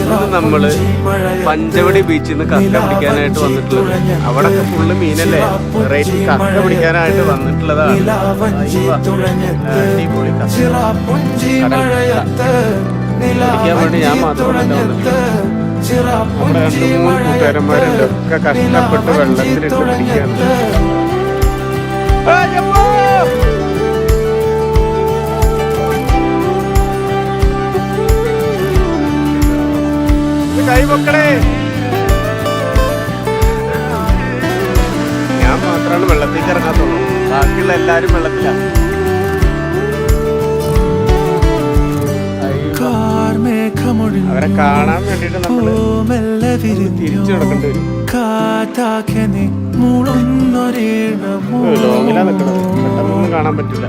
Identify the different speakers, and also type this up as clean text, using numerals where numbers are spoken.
Speaker 1: ഇന്ന് നമ്മള് പഞ്ചവടി ബീച്ചിൽ നിന്ന് കക്ക പിടിക്കാനായിട്ട് വന്നിട്ടുള്ളത്. അവിടെ ഫുള്ള് മീനല്ലേ, വെറൈറ്റി കക്ക പിടിക്കാനായിട്ട് വന്നിട്ടുള്ളതാണ്. അടിപൊളി പിടിക്കാൻ വേണ്ടി ഞാൻ മാത്രമല്ല വന്നിട്ടുള്ളത്. നമ്മുടെ 2-3 കൂട്ടുകാരന്മാരുണ്ട്, ഒക്കെ കഷ്ടപ്പെട്ട് വെള്ളത്തിലിട്ട് പിടിക്കാൻ. കൈമക്കളെ, ഞാൻ മാത്രമാണ് വെള്ളത്തേക്ക് ഇറങ്ങാത്തുള്ളൂ, ബാക്കിയുള്ള എല്ലാരും വെള്ളത്തിലാണ്. അവരെ കാണാൻ വേണ്ടിട്ട് നമ്മള് തിരിച്ചു നടക്കേണ്ടി വരും. ലോങ്ങിലാ നിക്കണത്, പെട്ടെന്നൊന്നും കാണാൻ പറ്റില്ല.